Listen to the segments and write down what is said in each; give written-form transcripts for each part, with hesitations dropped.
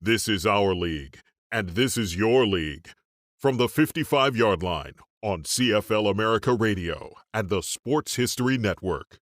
This is our league, and this is your league. From the 55-yard line on CFL America Radio and the Sports History Network.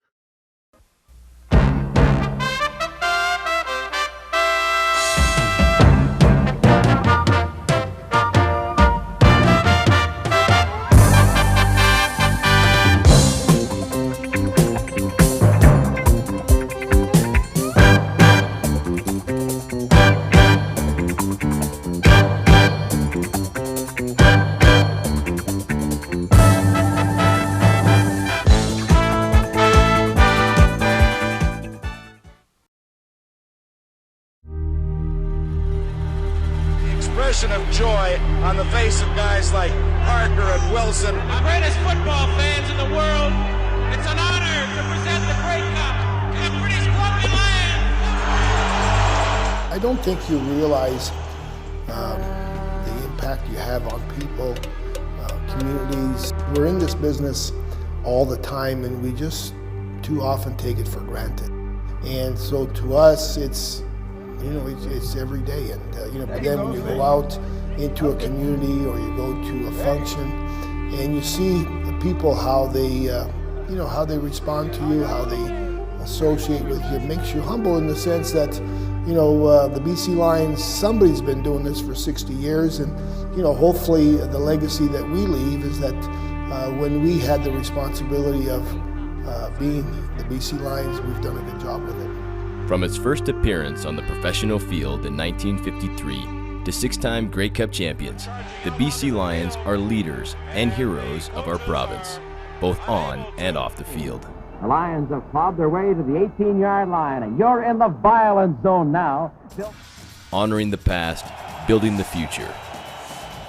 Of joy on the face of guys like Parker and Wilson. The greatest football fans in the world. It's an honor to present the Grey Cup to the British Columbia Lions. I don't think you realize the impact you have on people, communities. We're in this business all the time, and we just too often take it for granted. And so to us, it's every day, and but then when you go out into a community or you go to a function and you see the people, how they respond to you, how they associate with you, it makes you humble in the sense that, the BC Lions, somebody's been doing this for 60 years, and, hopefully the legacy that we leave is that when we had the responsibility of being the BC Lions, we've done a good job with it. From its first appearance on the professional field in 1953 to six-time Grey Cup champions, the BC Lions are leaders and heroes of our province, both on and off the field. The Lions have plowed their way to the 18-yard line, and you're in the violent zone now. Honoring the past, building the future.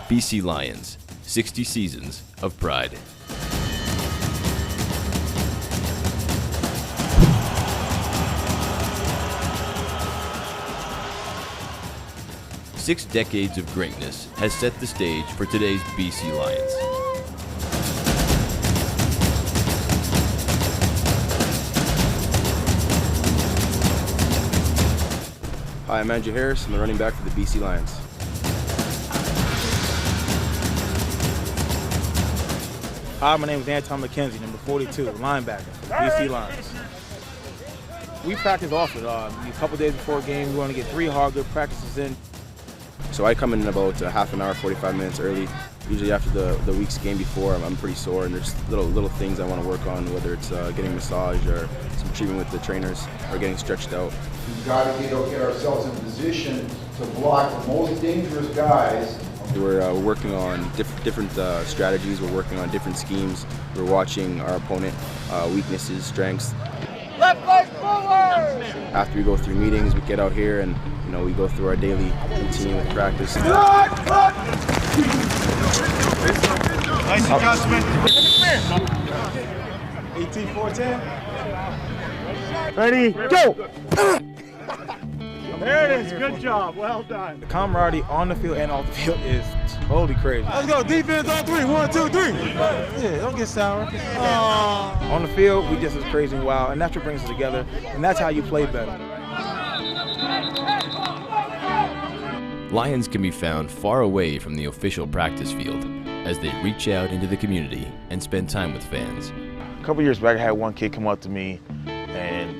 BC Lions, 60 seasons of pride. Six decades of greatness has set the stage for today's BC Lions. Hi, I'm Andrew Harris. I'm the running back for the BC Lions. Hi, my name is Anton McKenzie, number 42, linebacker for the BC Lions. We practice often. A couple days before a game, we want to get 3 hard, good practices in. So I come in about half an hour, 45 minutes early. Usually after the week's game before, I'm pretty sore, and there's little things I want to work on, whether it's getting a massage or some treatment with the trainers or getting stretched out. We've got to get ourselves in position to block the most dangerous guys. We're working on different strategies. We're working on different schemes. We're watching our opponent, weaknesses, strengths. Left leg forward! After we go through meetings, we get out here and we go through our daily routine with practice. Nice adjustment. 18-4-10. Ready, go! There it is, good job, well done. The camaraderie on the field and off the field is totally crazy. Let's go, defense on 3, 1, 2, 3. Yeah, don't get sour. On the field, we just as crazy and wild, and that's what brings us together, and that's how you play better. Lions can be found far away from the official practice field as they reach out into the community and spend time with fans. A couple years back, I had one kid come up to me, and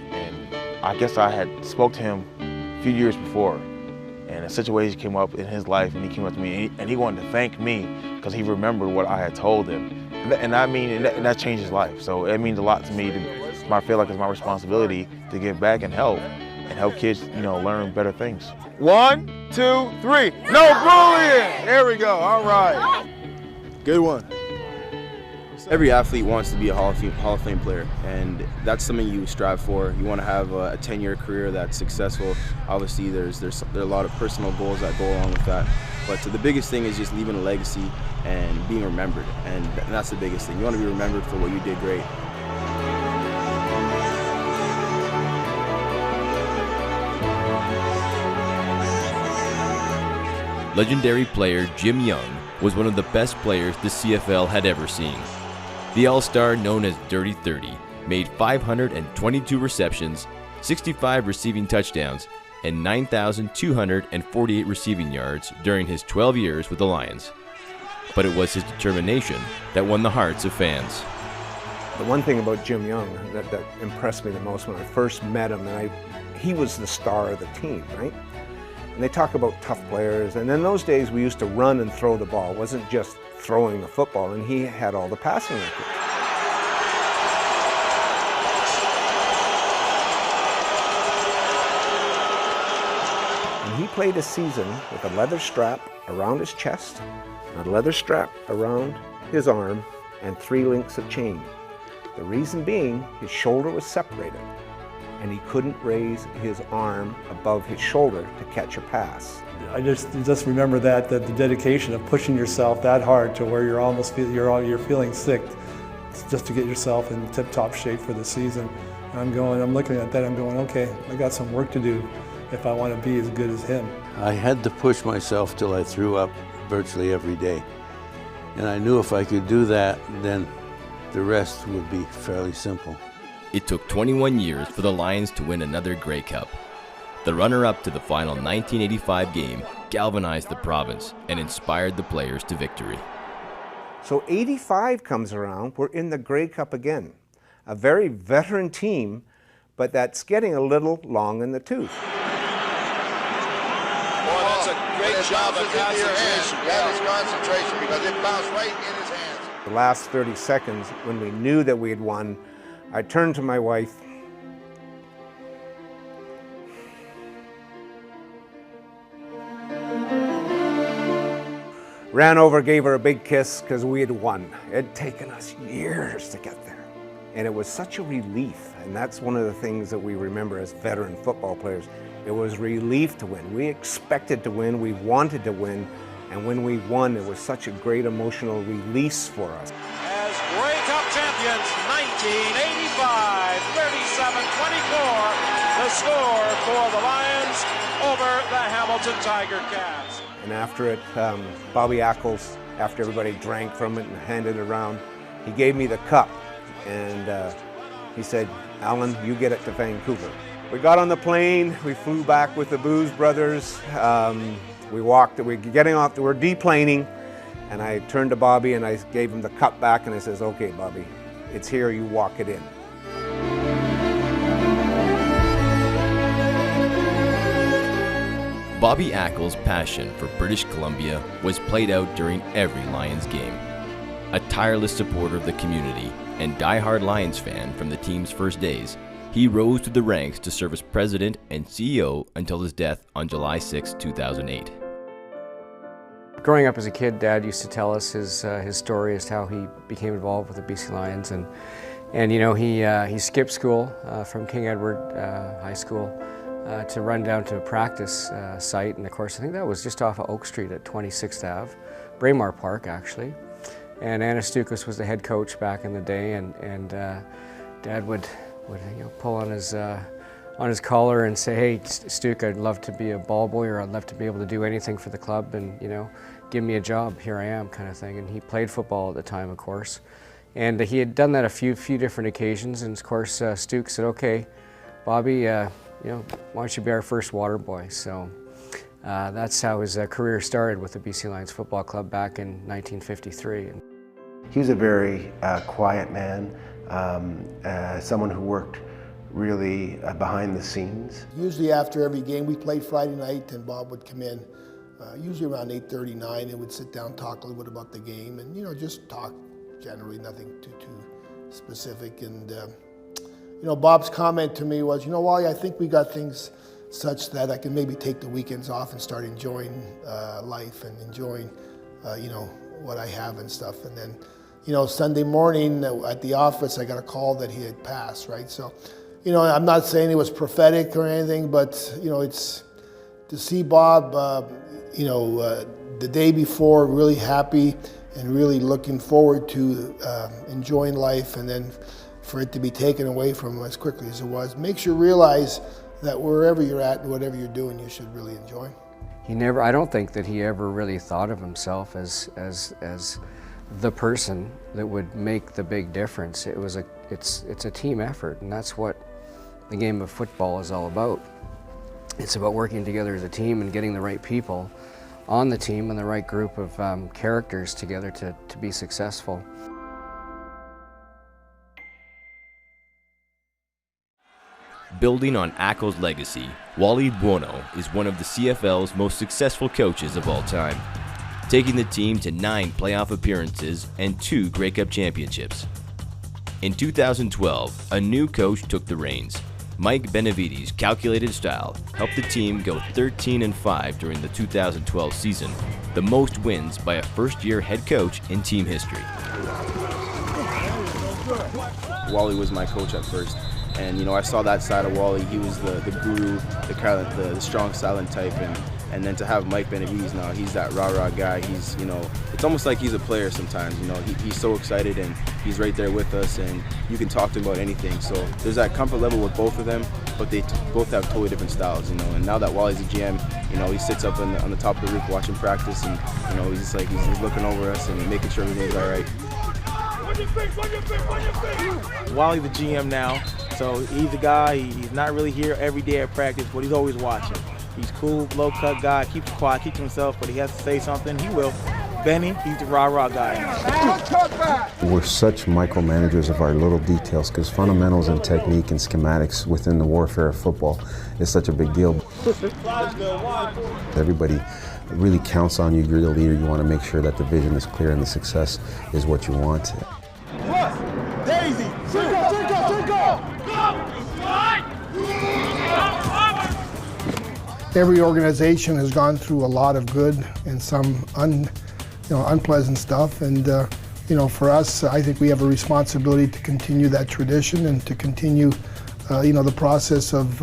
I guess I had spoke to him a few years before, and a situation came up in his life, and he came up to me, and he wanted to thank me because he remembered what I had told him, and that changed his life. So it means a lot to me. I feel like it's my responsibility to give back and help kids, learn better things. 1, 2, 3. No bullying! There we go, all right. Good one. Every athlete wants to be a Hall of Fame player, and that's something you strive for. You want to have a 10-year career that's successful. Obviously, there are a lot of personal goals that go along with that. But the biggest thing is just leaving a legacy and being remembered, and that's the biggest thing. You want to be remembered for what you did great. Legendary player Jim Young was one of the best players the CFL had ever seen. The All-Star, known as Dirty 30, made 522 receptions, 65 receiving touchdowns, and 9,248 receiving yards during his 12 years with the Lions. But it was his determination that won the hearts of fans. The one thing about Jim Young that impressed me the most when I first met him, he was the star of the team, right? And they talk about tough players, and in those days we used to run and throw the ball. It wasn't just throwing the football, and he had all the passing records. And he played a season with a leather strap around his chest, a leather strap around his arm, and 3 links of chain. The reason being, his shoulder was separated, and he couldn't raise his arm above his shoulder to catch a pass. I just remember that the dedication of pushing yourself that hard to where you're feeling sick, just to get yourself in tip-top shape for the season. And I'm looking at that, I'm going, okay, I got some work to do if I want to be as good as him. I had to push myself till I threw up virtually every day. And I knew if I could do that, then the rest would be fairly simple. It took 21 years for the Lions to win another Grey Cup. The runner-up to the final 1985 game galvanized the province and inspired the players to victory. So 85 comes around, we're in the Grey Cup again. A very veteran team, but that's getting a little long in the tooth. Boy, that's a great job of concentration. That is concentration because it bounced right in his hands. The last 30 seconds, when we knew that we had won, I turned to my wife. Ran over, gave her a big kiss because we had won. It had taken us years to get there. And it was such a relief, and that's one of the things that we remember as veteran football players. It was relief to win. We expected to win, we wanted to win, and when we won, it was such a great emotional release for us. As Grey Cup champions, 1985, 37-24, the score for the Lions over the Hamilton Tiger Cats. And after it, Bobby Ackles, after everybody drank from it and handed it around, he gave me the cup, and he said, "Alan, you get it to Vancouver." We got on the plane, we flew back with the Booz brothers. We were deplaning, and I turned to Bobby and I gave him the cup back and I says, "Okay, Bobby, it's here, you walk it in." Bobby Ackles' passion for British Columbia was played out during every Lions game. A tireless supporter of the community and die-hard Lions fan from the team's first days, he rose to the ranks to serve as president and CEO until his death on July 6, 2008. Growing up as a kid, Dad used to tell us his story as to how he became involved with the BC Lions, and you know, he skipped school from King Edward High School to run down to a practice site, and of course I think that was just off of Oak Street at 26th Ave, Braemar Park actually. And Anna Stukas was the head coach back in the day, and Dad would pull on his collar and say, "Hey, Stuk, I'd love to be a ball boy, or I'd love to be able to do anything for the club, and give me a job. Here I am," kind of thing. And he played football at the time, of course, and he had done that a few different occasions. And of course, Stuk said, "Okay, Bobby, why don't you be our first water boy?" So that's how his career started with the BC Lions Football Club back in 1953. He was a very quiet man, someone who worked really behind the scenes. Usually after every game, we played Friday night, and Bob would come in, usually around 8:39, and would sit down, talk a little bit about the game, and just talk generally, nothing too specific. And Bob's comment to me was, "Wally, I think we got things such that I can maybe take the weekends off and start enjoying life and enjoying, what I have and stuff." And then, Sunday morning at the office, I got a call that he had passed, right? So, I'm not saying it was prophetic or anything, but, it's to see Bob, the day before, really happy and really looking forward to enjoying life, and then for it to be taken away from him as quickly as it was, makes you realize that wherever you're at and whatever you're doing, you should really enjoy. I don't think that he ever really thought of himself as the person that would make the big difference. It's a team effort, and that's what the game of football is all about. it's about working together as a team and getting the right people on the team and the right group of characters together to be successful. Building on Ackle's legacy, Wally Buono is one of the CFL's most successful coaches of all time, taking the team to 9 playoff appearances and 2 Grey Cup championships. In 2012, a new coach took the reins. Mike Benevides' calculated style helped the team go 13-5 during the 2012 season, the most wins by a first-year head coach in team history. Wally was my coach at first. And I saw that side of Wally. He was the guru, the strong, silent type, and then to have Mike Benevides now, he's that rah-rah guy. He's it's almost like he's a player sometimes. He's so excited and he's right there with us, and you can talk to him about anything. So there's that comfort level with both of them, but they both have totally different styles. And now that Wally's a GM, he sits up on the top of the roof watching practice, and he's just like he's looking over us and making sure everything's all right. Wally the GM now. So he's a guy, he's not really here every day at practice, but he's always watching. He's cool, low-cut guy, keeps quiet, keeps himself, but he has to say something, he will. Benny, he's the rah-rah guy. We're such micromanagers of our little details because fundamentals and technique and schematics within the warfare of football is such a big deal. Everybody really counts on you. You're the leader. You want to make sure that the vision is clear and the success is what you want. Daisy, Every organization has gone through a lot of good and some unpleasant stuff, and for us, I think we have a responsibility to continue that tradition and to continue the process of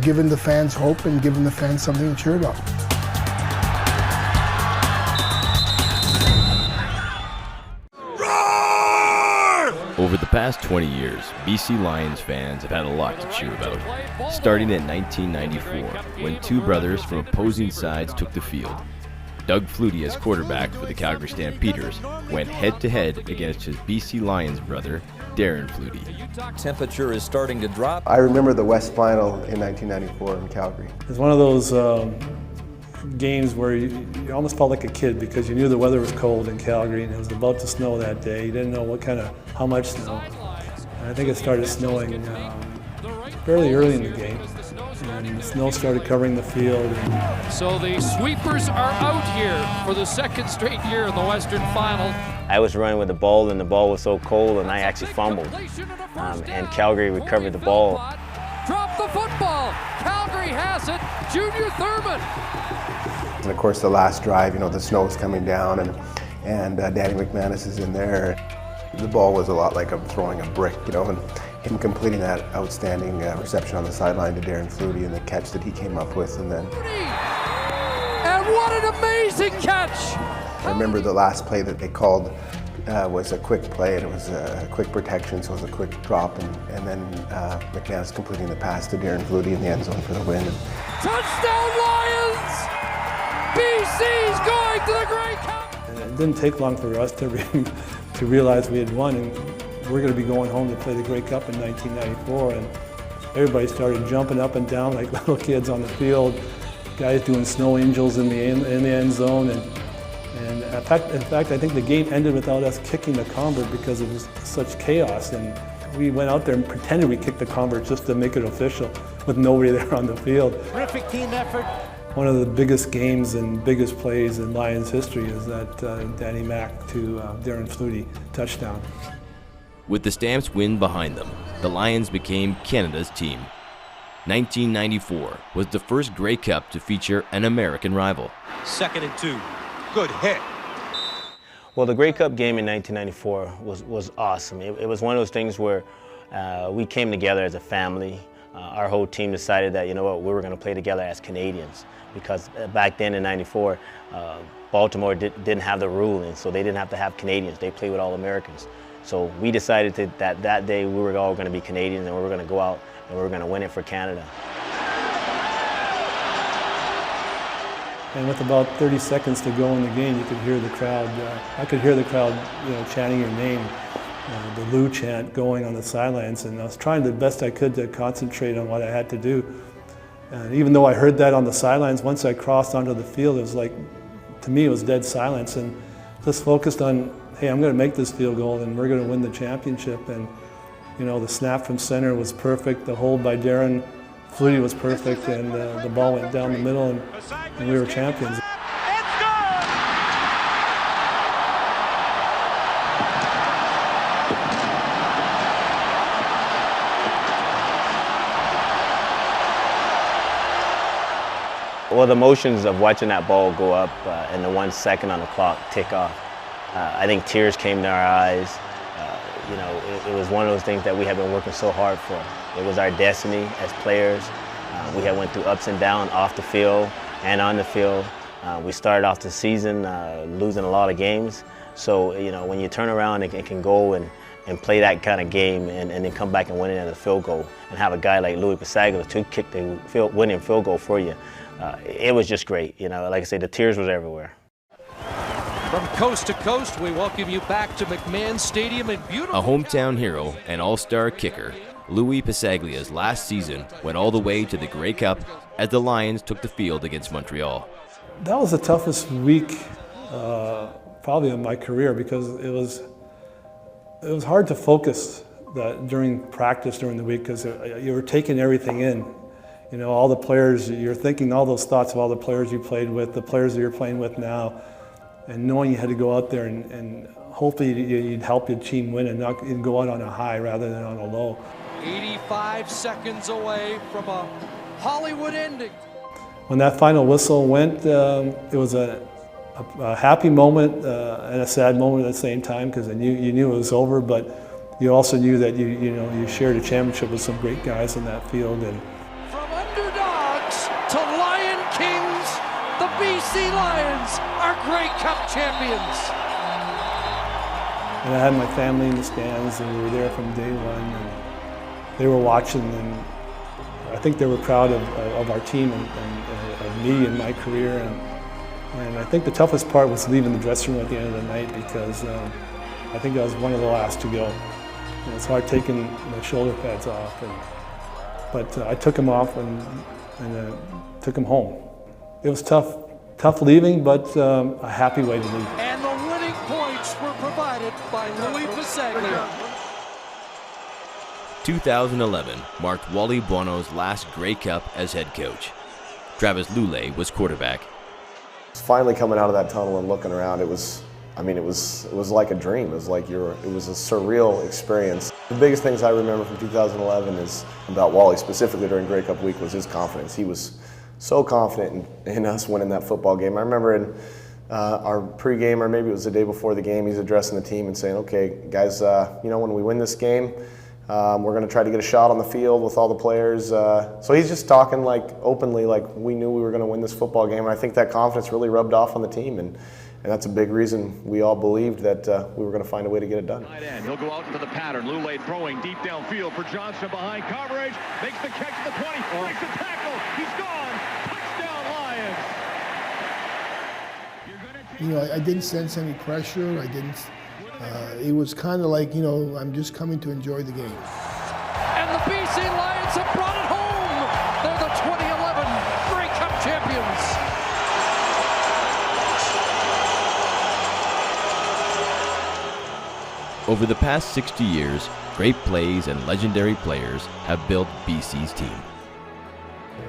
giving the fans hope and giving the fans something to cheer about. Over the past 20 years, BC Lions fans have had a lot to cheer about, starting in 1994, when 2 brothers from opposing sides took the field. Doug Flutie, as quarterback for the Calgary Stampeders, went head-to-head against his BC Lions brother, Darren Flutie. Temperature is starting to drop. I remember the West Final in 1994 in Calgary. It's one of those games where you almost felt like a kid because you knew the weather was cold in Calgary and it was about to snow that day. You didn't know how much snow. And I think it started snowing fairly early in the game, and the snow started covering the field. So the sweepers are out here for the second straight year in the Western Final. I was running with the ball and the ball was so cold and I actually fumbled. And Calgary recovered the ball. Drop the football. Calgary has it. Junior Thurman. And of course, the last drive, the snow is coming down, and Danny McManus is in there. The ball was a lot like I'm throwing a brick, and him completing that outstanding reception on the sideline to Darren Flutie and the catch that he came up with, and then. And what an amazing catch! I remember the last play that they called was a quick play, and it was a quick protection, so it was a quick drop, and then McManus completing the pass to Darren Flutie in the end zone for the win. Touchdown Lions! BC's going to the Grey Cup! And it didn't take long for us to realize we had won, and we're going to be going home to play the Grey Cup in 1994, and everybody started jumping up and down like little kids on the field, guys doing snow angels in the end zone, and in fact, I think the game ended without us kicking the convert because it was such chaos, and we went out there and pretended we kicked the convert just to make it official with nobody there on the field. Terrific team effort. One of the biggest games and biggest plays in Lions history is that Danny Mac to Darren Flutie touchdown. With the Stamps win behind them, the Lions became Canada's team. 1994 was the first Grey Cup to feature an American rival. 2nd and 2. Good hit. Well, the Grey Cup game in 1994 was awesome. It was one of those things where we came together as a family. Our whole team decided that, we were going to play together as Canadians, because back then in '94, Baltimore didn't have the ruling, so they didn't have to have Canadians. They played with all Americans. So we decided that day we were all going to be Canadians, and we were going to go out and we were going to win it for Canada. And with about 30 seconds to go in the game, you could hear the crowd. I could hear the crowd, chanting your name, the Lou chant going on the sidelines. And I was trying the best I could to concentrate on what I had to do. And even though I heard that on the sidelines, once I crossed onto the field, it was like, to me, it was dead silence, and just focused on, hey, I'm going to make this field goal and we're going to win the championship. And the snap from center was perfect, the hold by Darren Flutie was perfect, and the ball went down the middle, and we were champions. Well, the emotions of watching that ball go up and the 1 second on the clock tick off, I think tears came to our eyes. It was one of those things that we have been working so hard for. It was our destiny as players. We had went through ups and downs off the field and on the field. We started off the season losing a lot of games. So, when you turn around and can go and play that kind of game and then come back and win it at a field goal and have a guy like Louis Pasaglia to kick the winning field goal for you, it was just great. Like I say, the tears was everywhere. From coast to coast, we welcome you back to McMahon Stadium in beautiful... A hometown hero and all-star kicker, Louis Pasaglia's last season went all the way to the Grey Cup as the Lions took the field against Montreal. That was the toughest week probably of my career, because it was hard to focus during practice during the week, because you were taking everything in. All the players, you're thinking all those thoughts of all the players you played with, the players that you're playing with now, and knowing you had to go out there and hopefully you'd help your team win and not go out on a high rather than on a low. 85 seconds away from a Hollywood ending. When that final whistle went, it was a happy moment and a sad moment at the same time, because you knew it was over, but you also knew that you shared a championship with some great guys in that field. And from underdogs to Lion Kings, the BC Lions are Grey Cup champions. And I had my family in the stands, and we were there from day one, and they were watching, and I think they were proud of our team and of me and my career. And I think the toughest part was leaving the dressing room at the end of the night, because I think I was one of the last to go. And it's hard taking the shoulder pads off, but I took them off and took them home. It was tough leaving, but a happy way to leave. And the winning points were provided by Louis Pasaglia. 2011 marked Wally Buono's last Grey Cup as head coach. Travis Lulay was quarterback. Finally coming out of that tunnel and looking around, it was like a dream. It was a surreal experience. The biggest things I remember from 2011 is about Wally, specifically during Grey Cup week, was his confidence. He was so confident in us winning that football game. I remember in our pregame, or maybe it was the day before the game, he's addressing the team and saying, "Okay, guys, when we win this game, we're going to try to get a shot on the field with all the players." So he's just talking openly, like we knew we were going to win this football game. And I think that confidence really rubbed off on the team, and that's a big reason we all believed that we were going to find a way to get it done. He'll go out into the pattern. Lulay throwing deep downfield for Johnson behind coverage. Makes the catch at the 20. Makes the tackle. He's gone. Touchdown Lions. I didn't sense any pressure. I didn't. It was kind of like, I'm just coming to enjoy the game. And the BC Lions have brought it home. They're the 2011 Grey Cup champions. Over the past 60 years, great plays and legendary players have built BC's team.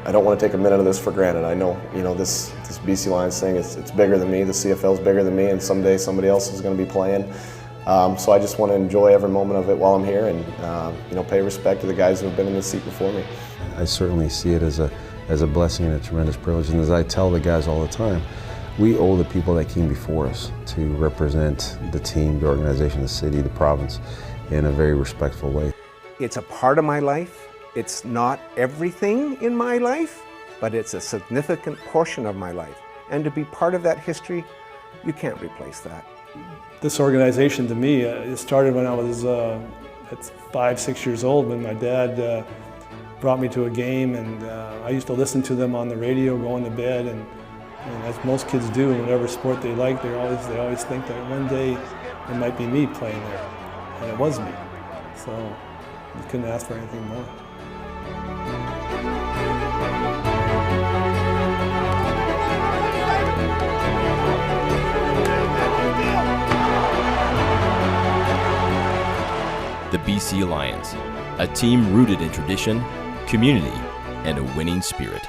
I don't want to take a minute of this for granted. I know, this BC Lions thing, it's bigger than me. The CFL's bigger than me, and someday somebody else is going to be playing. So I just want to enjoy every moment of it while I'm here, and pay respect to the guys who have been in this seat before me. I certainly see it as a blessing and a tremendous privilege. And as I tell the guys all the time, we owe the people that came before us to represent the team, the organization, the city, the province in a very respectful way. It's a part of my life. It's not everything in my life, but it's a significant portion of my life. And to be part of that history, you can't replace that. This organization, to me, it started when I was 5, 6 years old, when my dad brought me to a game, and I used to listen to them on the radio going to bed, and as most kids do in whatever sport they like, they always think that one day it might be me playing there, and it was me. So you couldn't ask for anything more. BC Lions, a team rooted in tradition, community, and a winning spirit.